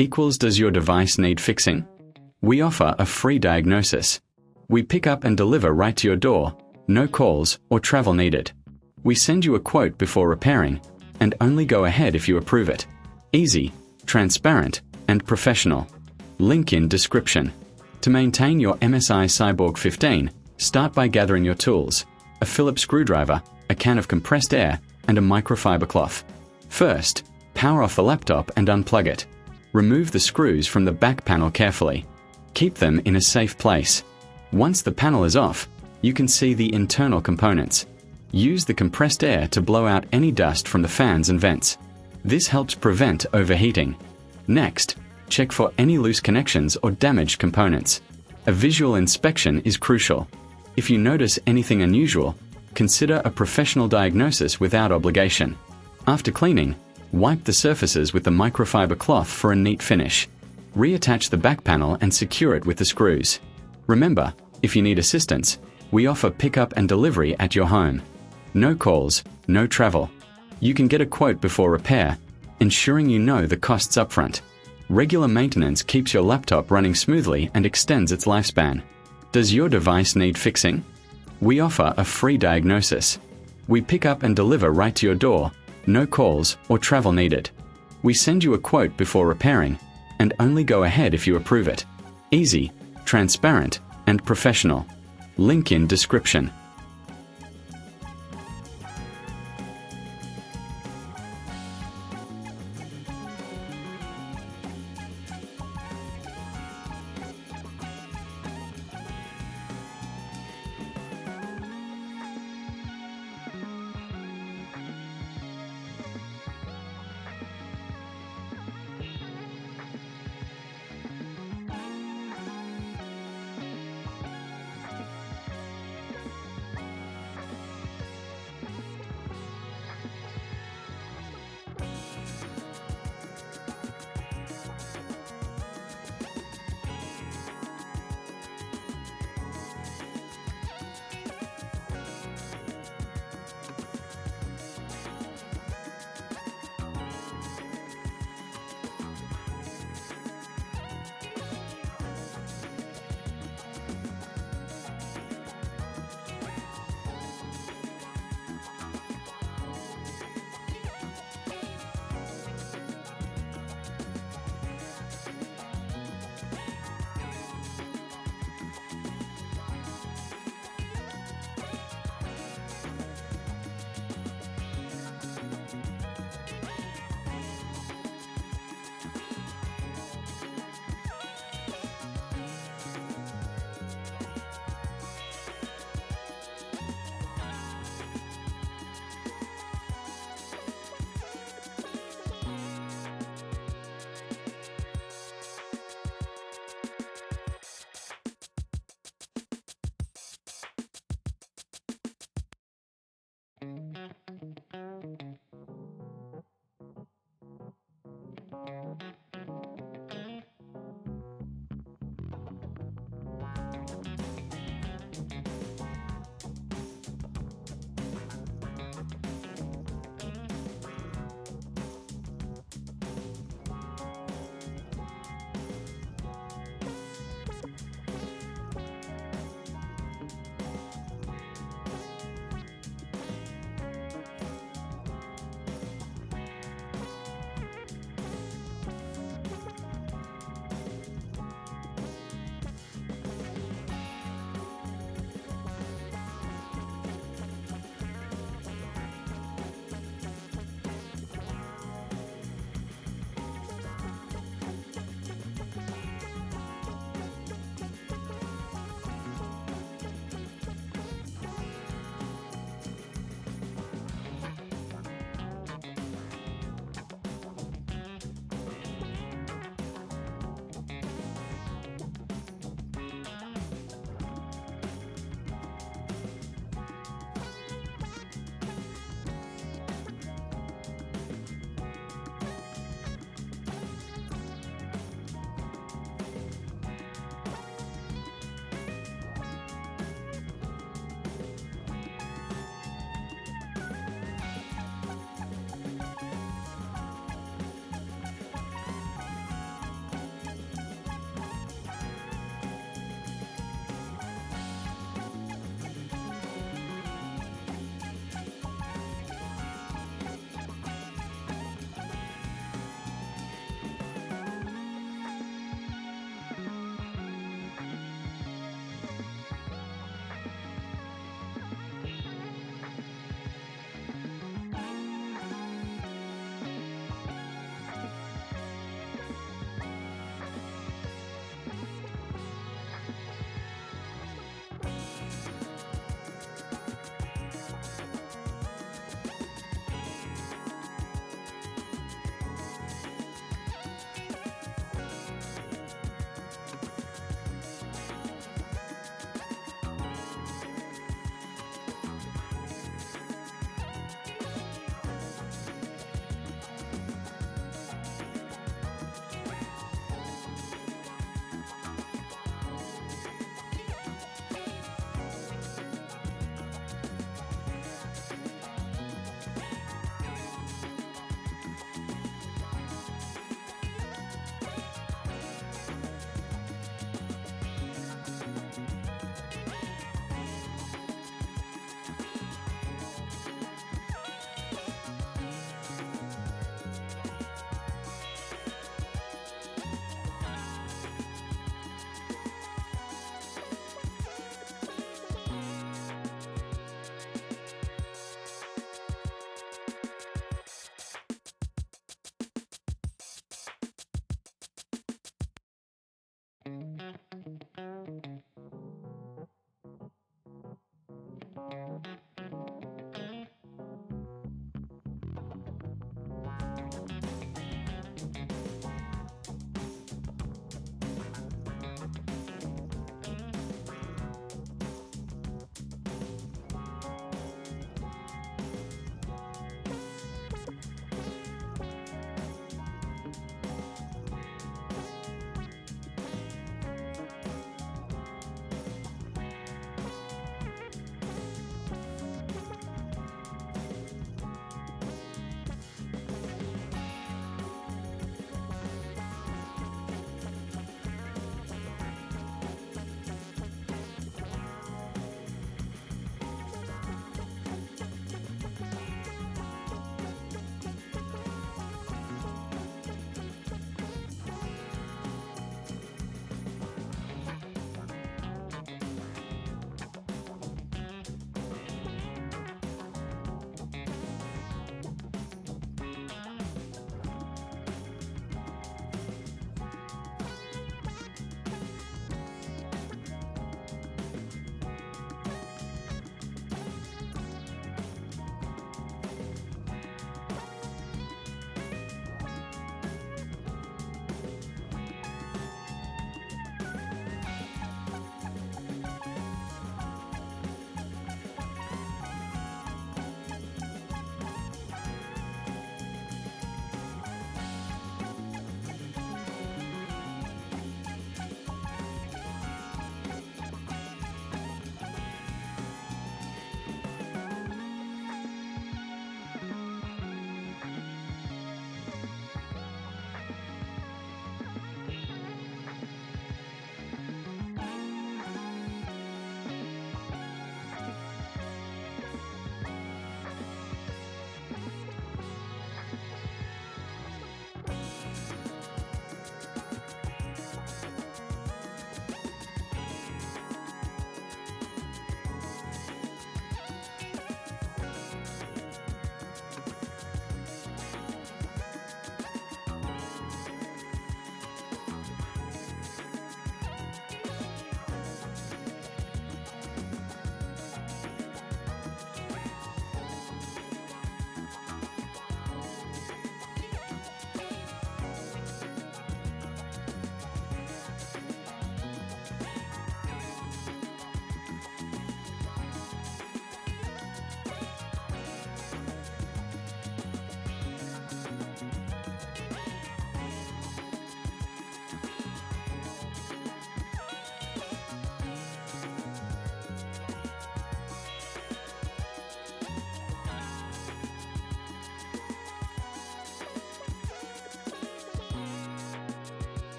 equals does your device need fixing? We offer a free diagnosis. We pick up and deliver right to your door, no calls or travel needed. We send you a quote before repairing, and only go ahead if you approve it. Easy, transparent, and professional. Link in description. To maintain your MSI Cyborg 15, start by gathering your tools, a Phillips screwdriver, a can of compressed air, and a microfiber cloth. First, power off the laptop and unplug it. Remove the screws from the back panel carefully. Keep them in a safe place. Once the panel is off, you can see the internal components. Use the compressed air to blow out any dust from the fans and vents. This helps prevent overheating. Next, check for any loose connections or damaged components. A visual inspection is crucial. If you notice anything unusual, consider a professional diagnosis without obligation. After cleaning, wipe the surfaces with the microfiber cloth for a neat finish. Reattach the back panel and secure it with the screws. Remember, if you need assistance, we offer pickup and delivery at your home. No calls, no travel. You can get a quote before repair, ensuring you know the costs upfront. Regular maintenance keeps your laptop running smoothly and extends its lifespan. Does your device need fixing? We offer a free diagnosis. We pick up and deliver right to your door, no calls or travel needed. We send you a quote before repairing, and only go ahead if you approve it. Easy, transparent, and professional. Link in description.